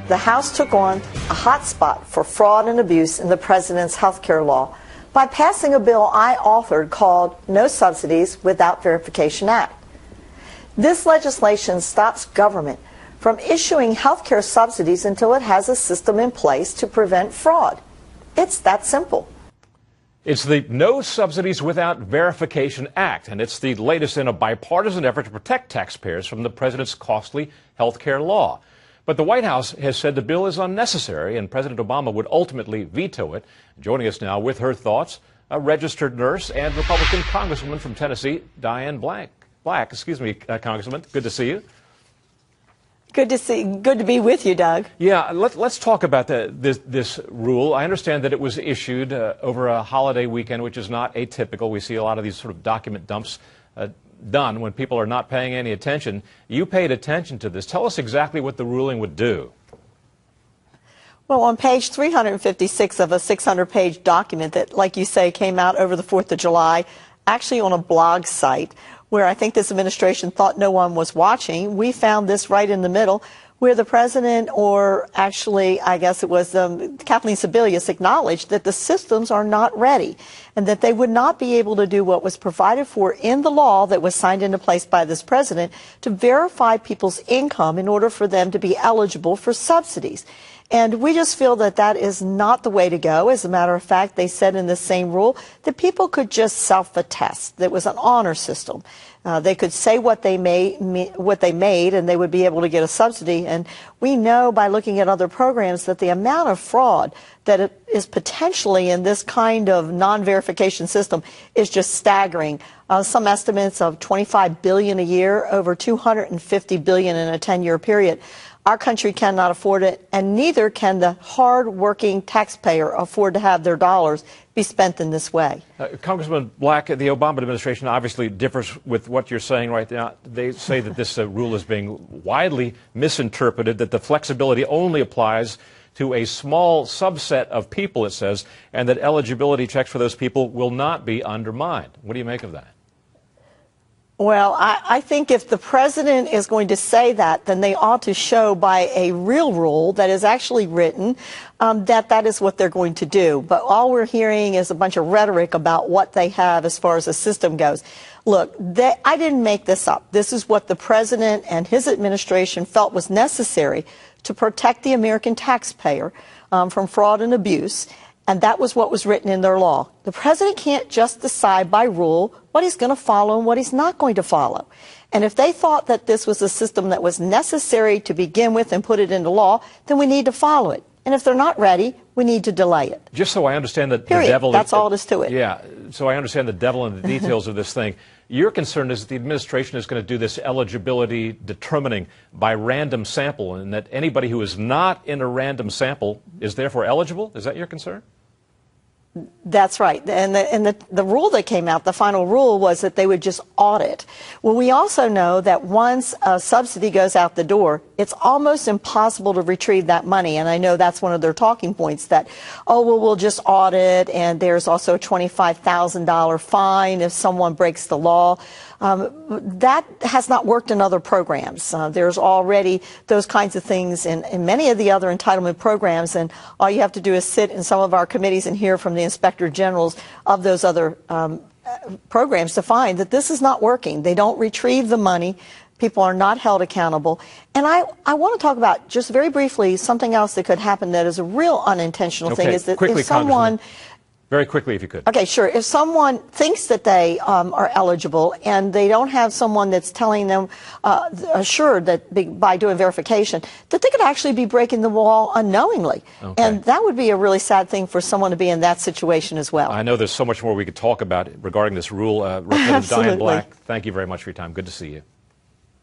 the House took on a hot spot for fraud and abuse in the president's health care law by passing a bill I authored called No Subsidies Without Verification Act. This legislation stops government from issuing health care subsidies until it has a system in place to prevent fraud. It's that simple. It's the No Subsidies Without Verification Act, and it's the latest in a bipartisan effort to protect taxpayers from the president's costly health care law. But the White House has said the bill is unnecessary, and President Obama would ultimately veto it. Joining us now with her thoughts, a registered nurse and Republican Congresswoman from Tennessee, Diane Black. Congresswoman, good to see you. Good to be with you, Doug. Yeah, let's talk about this rule. I understand that it was issued over a holiday weekend, which is not atypical. We see a lot of these sort of document dumps done when people are not paying any attention. You paid attention to this. Tell us exactly what the ruling would do. Well, on page 356 of a 600-page document that, like you say, came out over the 4th of July, actually on a blog site, where I think this administration thought no one was watching, we found this right in the middle, where the president, or actually, I guess it was Kathleen Sebelius, acknowledged that the systems are not ready and that they would not be able to do what was provided for in the law that was signed into place by this president to verify people's income in order for them to be eligible for subsidies. And we just feel that that is not the way to go. As a matter of fact, they said in the same rule that people could just self-attest. There was an honor system. They could say what they made, and they would be able to get a subsidy. And we know by looking at other programs that the amount of fraud that is potentially in this kind of non-verification system is just staggering. Some estimates of $25 billion a year, over $250 billion in a 10-year period. Our country cannot afford it, and neither can the hard-working taxpayer afford to have their dollars be spent in this way. Congressman Black, the Obama administration obviously differs with what you're saying right now. They say that this rule is being widely misinterpreted, that the flexibility only applies to a small subset of people, it says, and that eligibility checks for those people will not be undermined. What do you make of that? Well, I think if the president is going to say that, then they ought to show by a real rule that is actually written that is what they're going to do. But all we're hearing is a bunch of rhetoric about what they have as far as the system goes. Look, I didn't make this up. This is what the president and his administration felt was necessary to protect the American taxpayer from fraud and abuse. And that was what was written in their law. The president can't just decide by rule what he's going to follow and what he's not going to follow. And if they thought that this was a system that was necessary to begin with and put it into law, then we need to follow it. And if they're not ready, we need to delay it. Just so I understand the Period. devil... That's all it is to it. Yeah, so I understand the devil in the details of this thing. Your concern is that the administration is going to do this eligibility determining by random sample, and that anybody who is not in a random sample is therefore eligible? Is that your concern? That's right. And the rule that came out, the final rule, was that they would just audit. Well, we also know that once a subsidy goes out the door, it's almost impossible to retrieve that money. And I know that's one of their talking points, that, oh, well, we'll just audit, and there's also a $25,000 fine if someone breaks the law. That has not worked in other programs. There's already those kinds of things in many of the other entitlement programs, and all you have to do is sit in some of our committees and hear from the inspector generals of those other programs to find that this is not working. They don't retrieve the money. People are not held accountable. And I want to talk about, just very briefly, something else that could happen that is a real unintentional thing, is that quickly, if someone... Very quickly, if you could. Okay, sure. If someone thinks that they are eligible and they don't have someone that's telling them, assured that by doing verification, that they could actually be breaking the law unknowingly. Okay. And that would be a really sad thing for someone to be in that situation as well. I know there's so much more we could talk about regarding this rule. Representative Diane Black, thank you very much for your time. Good to see you.